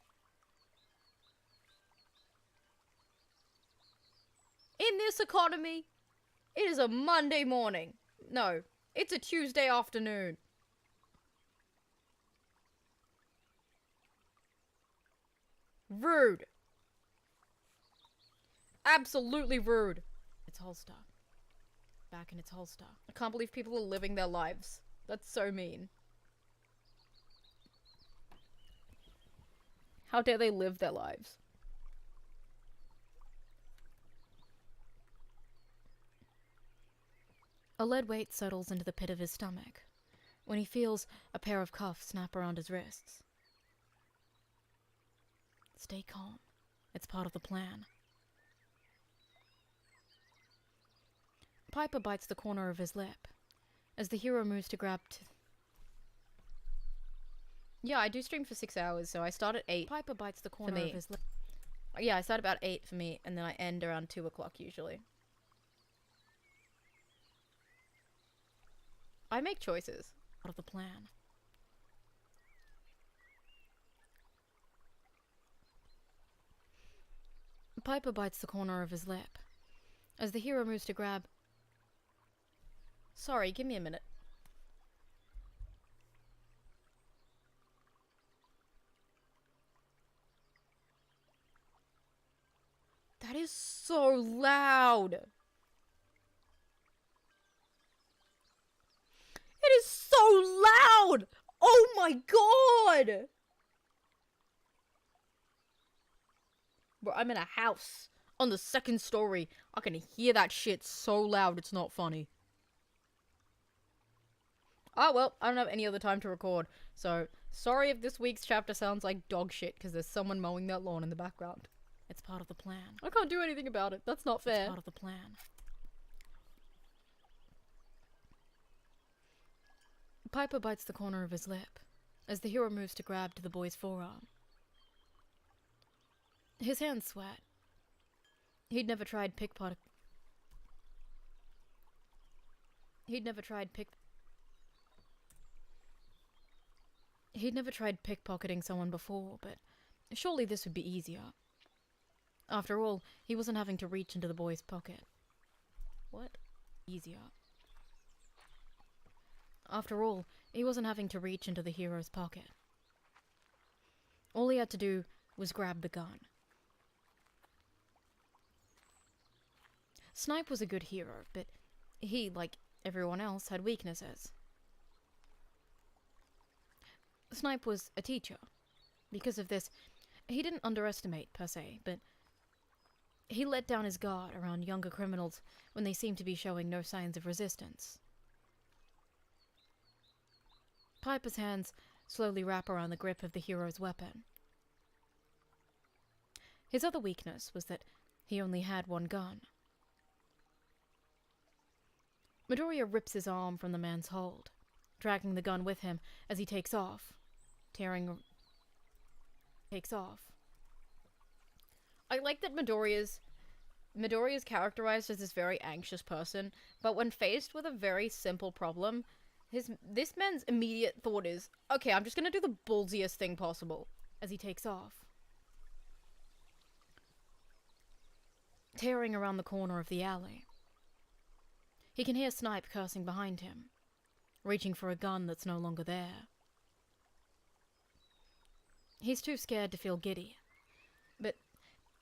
In this economy, it is a Monday morning. No, it's a Tuesday afternoon. Rude. Absolutely rude. Its holster. Back in its holster. I can't believe people are living their lives. That's so mean. How dare they live their lives? A lead weight settles into the pit of his stomach when he feels a pair of cuffs snap around his wrists. Stay calm. It's part of the plan. Piper bites the corner of his lip as the hero moves to grab... Yeah, I do stream for 6 hours, so I start at 8. Piper bites the corner of his lip. Yeah, I start about 8 for me, and then I end around 2 o'clock usually. I make choices. Part of the plan. Piper bites the corner of his lip as the hero moves to grab... Sorry, give me a minute. That is so loud. It is so loud. Oh my god. Bro, I'm in a house on the 2nd story. I can hear that shit so loud, it's not funny. Oh, well, I don't have any other time to record. So, sorry if this week's chapter sounds like dog shit because there's someone mowing their lawn in the background. It's part of the plan. I can't do anything about it. That's not fair. It's part of the plan. Piper bites the corner of his lip as the hero moves to grab to the boy's forearm. His hands sweat. He'd never tried pickpocketing someone before, but surely this would be easier. After all, he wasn't having to reach into the boy's pocket. What? Easier. After all, he wasn't having to reach into the hero's pocket. All he had to do was grab the gun. Snipe was a good hero, but he, like everyone else, had weaknesses. Snipe was a teacher. Because of this, he didn't underestimate, per se, but he let down his guard around younger criminals when they seemed to be showing no signs of resistance. Piper's hands slowly wrap around the grip of the hero's weapon. His other weakness was that he only had one gun. Midoriya rips his arm from the man's hold, dragging the gun with him as he takes off. I like that Midoriya's characterized as this very anxious person, but when faced with a very simple problem, this man's immediate thought is, okay, I'm just gonna do the ballsiest thing possible, as he takes off. Tearing around the corner of the alley, he can hear Snipe cursing behind him, reaching for a gun that's no longer there. He's too scared to feel giddy, but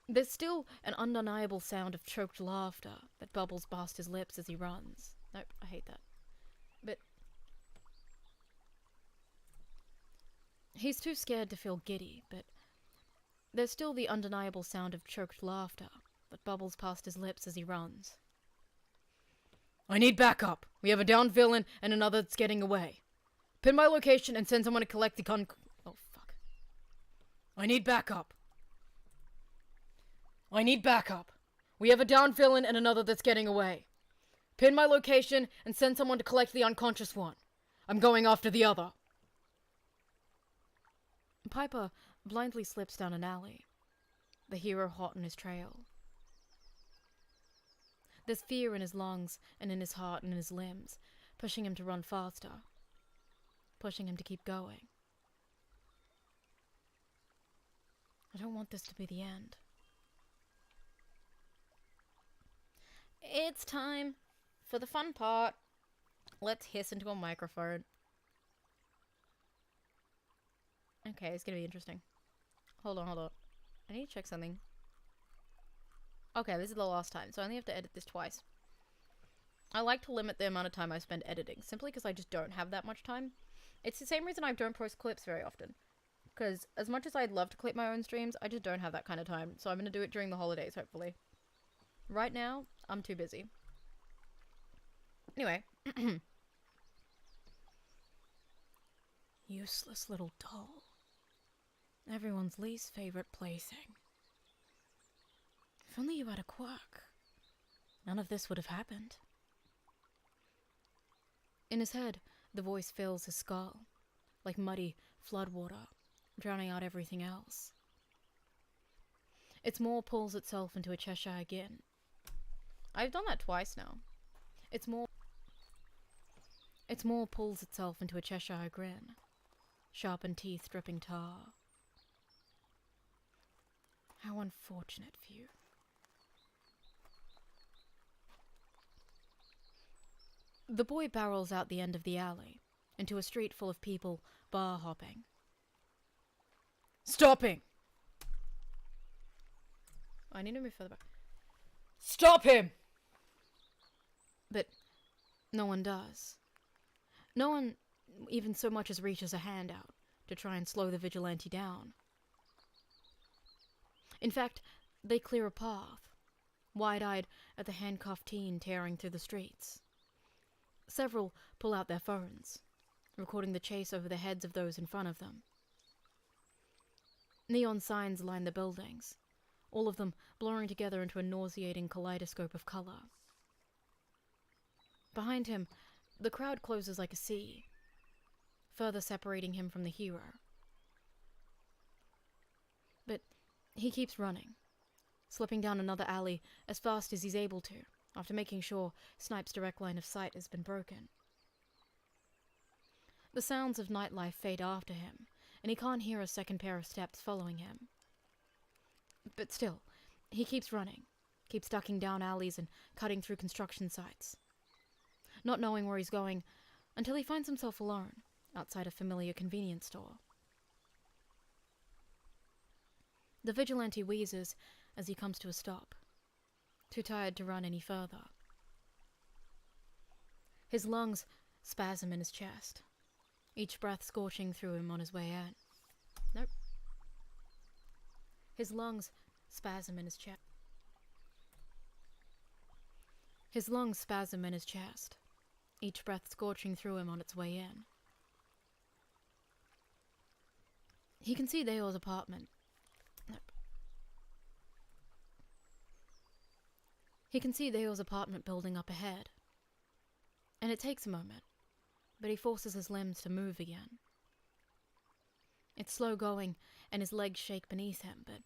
there's still an undeniable sound of choked laughter that bubbles past his lips as he runs. Nope, I hate that. But he's too scared to feel giddy, but there's still the undeniable sound of choked laughter that bubbles past his lips as he runs. I need backup. We have a downed villain and another that's getting away. Pin my location and send someone to collect the gun. Oh, fuck. I need backup. I need backup. We have a downed villain and another that's getting away. Pin my location and send someone to collect the unconscious one. I'm going after the other. Piper blindly slips down an alley, the hero hot on his trail. There's fear in his lungs and in his heart and in his limbs, pushing him to run faster, pushing him to keep going. I don't want this to be the end. It's time for the fun part. Let's hiss into a microphone. Okay, it's gonna be interesting. Hold on. I need to check something. Okay, this is the last time, so I only have to edit this twice. I like to limit the amount of time I spend editing, simply because I just don't have that much time. It's the same reason I don't post clips very often. Because as much as I'd love to clip my own streams, I just don't have that kind of time, so I'm gonna do it during the holidays, hopefully. Right now, I'm too busy. Anyway. Useless little doll. Everyone's least favorite plaything. If only you had a quirk, none of this would have happened. In his head, the voice fills his skull, like muddy floodwater, drowning out everything else. Its maw pulls itself into a Cheshire grin. I've done that twice now. Its maw pulls itself into a Cheshire grin, sharpened teeth dripping tar. How unfortunate for you. The boy barrels out the end of the alley, into a street full of people bar hopping. Stopping! I need to move further back. Stop him! But no one does. No one even so much as reaches a hand out to try and slow the vigilante down. In fact, they clear a path, wide-eyed at the handcuffed teen tearing through the streets. Several pull out their phones, recording the chase over the heads of those in front of them. Neon signs line the buildings, all of them blurring together into a nauseating kaleidoscope of color. Behind him, the crowd closes like a sea, further separating him from the hero. But he keeps running, slipping down another alley as fast as he's able to, after making sure Snipe's direct line of sight has been broken. The sounds of nightlife fade after him, and he can't hear a second pair of steps following him. But still, he keeps running, keeps ducking down alleys and cutting through construction sites, not knowing where he's going until he finds himself alone outside a familiar convenience store. The vigilante wheezes as he comes to a stop, too tired to run any further. His lungs spasm in his chest, each breath scorching through him on his way in. Nope. His lungs spasm in his chest. His lungs spasm in his chest, each breath scorching through him on its way in. He can see Deo's apartment. Nope. He can see Deo's apartment building up ahead. And it takes a moment, but he forces his limbs to move again. It's slow going, and his legs shake beneath him, but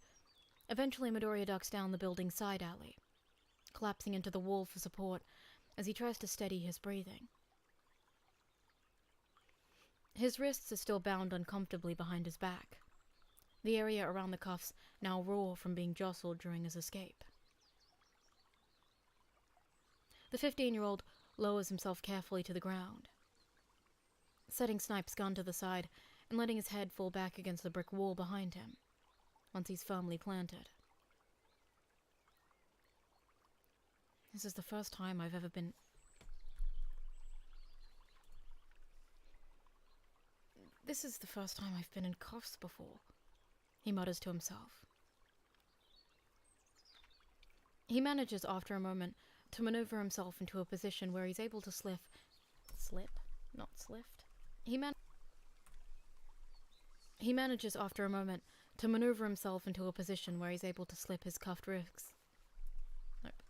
eventually Midoriya ducks down the building's side alley, collapsing into the wall for support as he tries to steady his breathing. His wrists are still bound uncomfortably behind his back, the area around the cuffs now raw from being jostled during his escape. The 15-year-old lowers himself carefully to the ground, setting Snipe's gun to the side and letting his head fall back against the brick wall behind him, once he's firmly planted. This is the first time I've ever been... This is the first time I've been in cuffs before, he mutters to himself. He manages, after a moment, to maneuver himself into a position where he's able to slip, not slift. He manages, after a moment, to maneuver himself into a position where he's able to slip his cuffed wrists. Nope.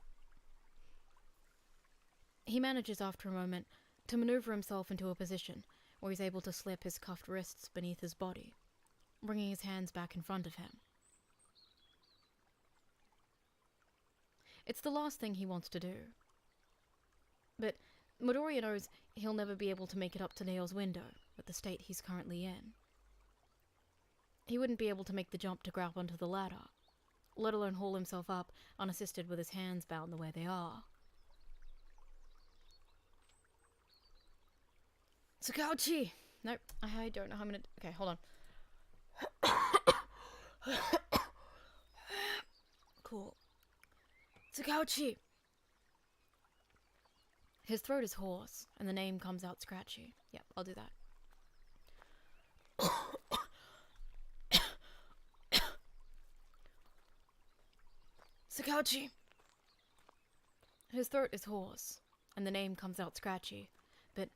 He manages, after a moment, to maneuver himself into a position where he's able to slip his cuffed wrists beneath his body, bringing his hands back in front of him. It's the last thing he wants to do. But Midoriya knows he'll never be able to make it up to Neo's window with the state he's currently in. He wouldn't be able to make the jump to grab onto the ladder, let alone haul himself up unassisted with his hands bound the way they are. Sakauchi! Nope, I don't know how I'm gonna... Okay, hold on. Cool. Sakauchi! His throat is hoarse, and the name comes out scratchy. Yep, I'll do that. Sakauchi! His throat is hoarse, and the name comes out scratchy, but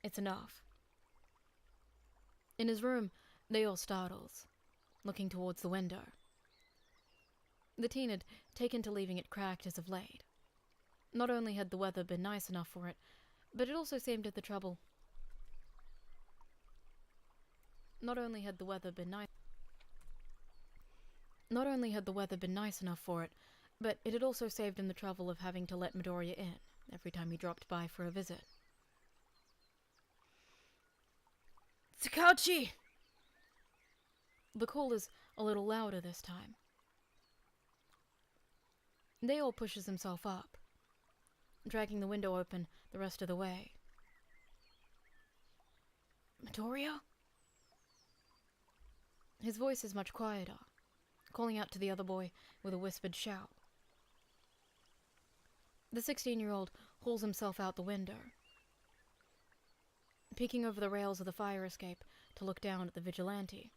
it's enough. In his room, Neo startles, looking towards the window. The teen had taken to leaving it cracked as of late. Not only had the weather been nice enough for it, but it also seemed that the trouble... Not only had the weather been nice enough for it, but it had also saved him the trouble of having to let Midoriya in every time he dropped by for a visit. Sakauchi! The call is a little louder this time. Neo pushes himself up, dragging the window open the rest of the way. Midoriya? His voice is much quieter, calling out to the other boy with a whispered shout. The 16-year-old hauls himself out the window, peeking over the rails of the fire escape to look down at the vigilante.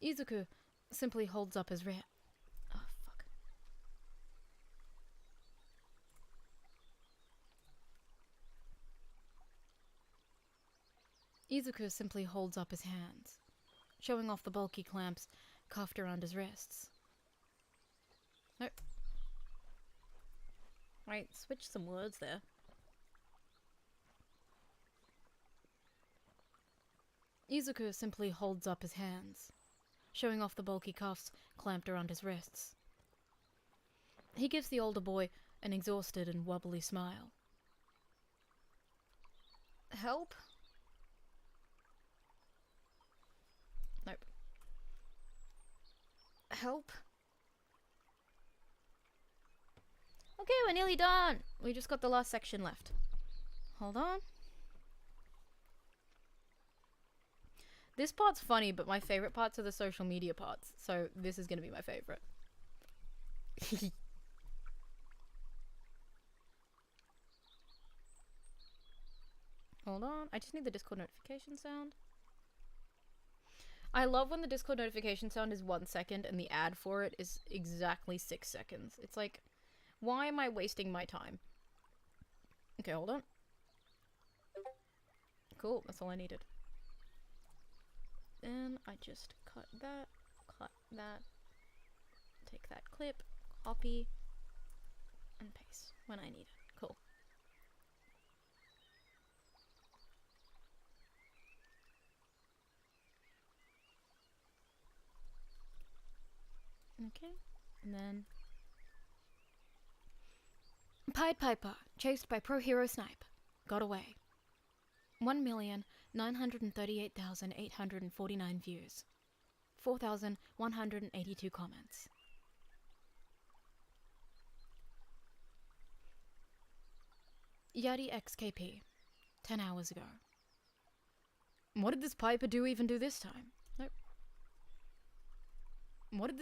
Izuku simply holds up his wrist. Oh, fuck. Izuku simply holds up his hands, showing off the bulky clamps cuffed around his wrists. Nope. Right, switch some words there. Izuku simply holds up his hands, showing off the bulky cuffs clamped around his wrists. He gives the older boy an exhausted and wobbly smile. Help? Nope. Help? Okay, we're nearly done. We just got the last section left. Hold on. This part's funny, but my favorite parts are the social media parts, so this is gonna be my favorite. Hold on, I just need the Discord notification sound. I love when the Discord notification sound is 1 second and the ad for it is exactly 6 seconds. It's like, why am I wasting my time? Okay, hold on. Cool, that's all I needed. I just cut that, take that clip, copy, and paste when I need it. Cool. Okay, and then Pied Piper, chased by pro hero snipe, got away. 1,938,849 views. 4,182 comments. Yadi XKP, 10 hours ago. What did this Piper even do this time? Nope. What did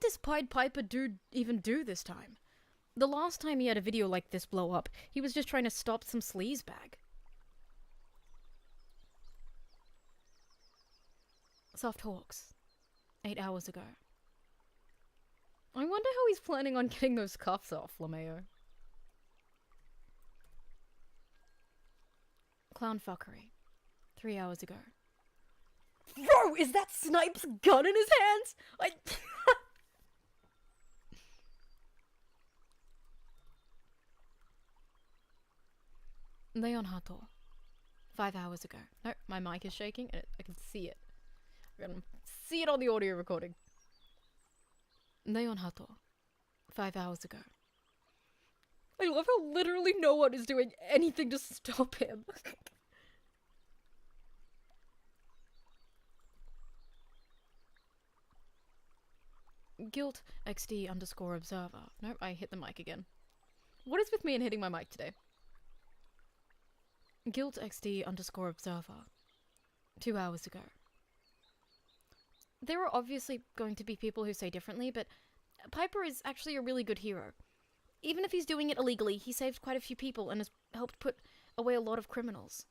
this Pied Piper even do this time? The last time he had a video like this blow up, he was just trying to stop some sleazebag. Soft Hawks, 8 hours ago. I wonder how he's planning on getting those cuffs off, LeMayo. Clown Fuckery, 3 hours ago. Bro, is that Snipe's gun in his hands? Leon Hato, 5 hours ago. No, my mic is shaking and I can see it. I can see it on the audio recording. Leon Hato, 5 hours ago. I love how literally no one is doing anything to stop him. Guilt XD underscore observer. Nope, I hit the mic again. What is with me and hitting my mic today? Guilt XD underscore observer. 2 hours ago. There are obviously going to be people who say differently, but Piper is actually a really good hero. Even if he's doing it illegally, he saved quite a few people and has helped put away a lot of criminals.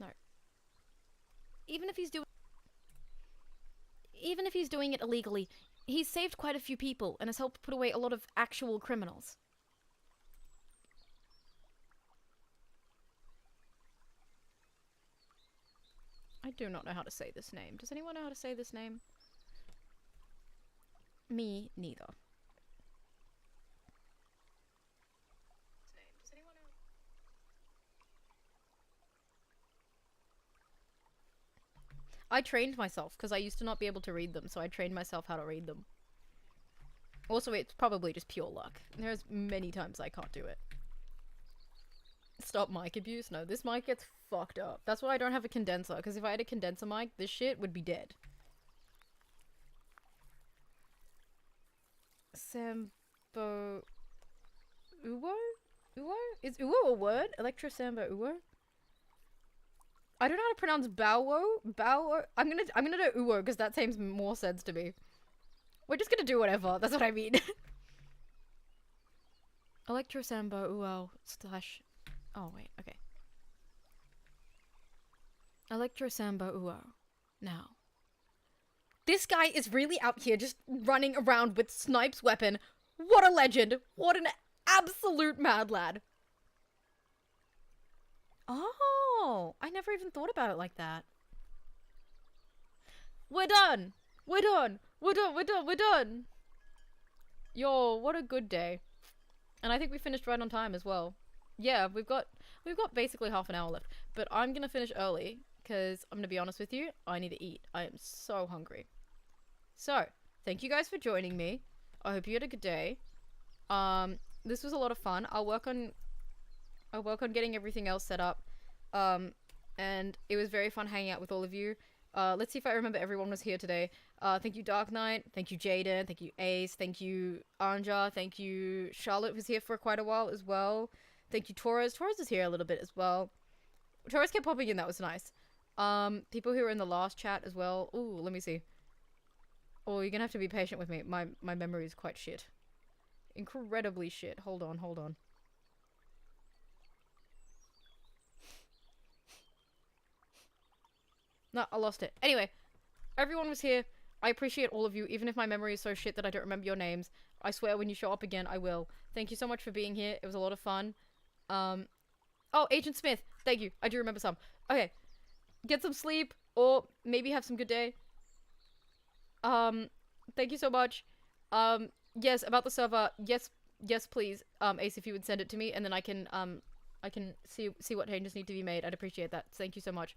No. Even if he's doing it illegally, he's saved quite a few people and has helped put away a lot of actual criminals. I do not know how to say this name. Does anyone know how to say this name? Me neither. I trained myself because I used to not be able to read them, so I trained myself how to read them. Also, it's probably just pure luck. There's many times I can't do it. Stop mic abuse? No, this mic gets fucked up. That's why I don't have a condenser, because if I had a condenser mic, this shit would be dead. Sambo... Uwo? Uwo? Is Uwo a word? Electro Sambo Uwo? I don't know how to pronounce Bowo. Bowo. I'm gonna do Uwo because that seems more sense to me. We're just gonna do whatever. That's what I mean. Electro Sambo Uwo slash. Oh wait. Okay. Electro Sambo Uwo. Now. This guy is really out here just running around with Snipe's weapon. What a legend! What an absolute mad lad. Oh, I never even thought about it like that. We're done! We're done! We're done! We're done! We're done! Yo, what a good day. And I think we finished right on time as well. Yeah, we've got basically half an hour left. But I'm gonna finish early, because I'm gonna be honest with you, I need to eat. I am so hungry. So, thank you guys for joining me. I hope you had a good day. This was a lot of fun. I'll work on getting everything else set up. And it was very fun hanging out with all of you. Let's see if I remember everyone was here today. Thank you, Dark Knight. Thank you, Jaden. Thank you, Ace. Thank you, Anja. Thank you, Charlotte, who's here for quite a while as well. Thank you, Torres. Torres is here a little bit as well. Torres kept popping in. That was nice. People who were in the last chat as well. Ooh, let me see. Oh, you're gonna have to be patient with me. My memory is quite shit. Incredibly shit. Hold on, hold on. No, I lost it. Anyway, everyone was here. I appreciate all of you, even if my memory is so shit that I don't remember your names. I swear when you show up again, I will. Thank you so much for being here. It was a lot of fun. Oh, Agent Smith. Thank you. I do remember some. Okay. get some sleep, or maybe have some good day. Thank you so much. Yes, about the server, yes, please. Ace, if you would send it to me, and then I can see what changes need to be made. I'd appreciate that. Thank you so much.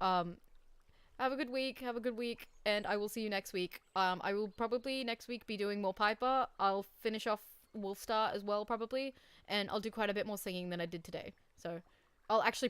Have a good week, and I will see you next week. I will probably next week be doing more Piper. I'll finish off Wolfstar as well, probably, and I'll do quite a bit more singing than I did today. So, I'll actually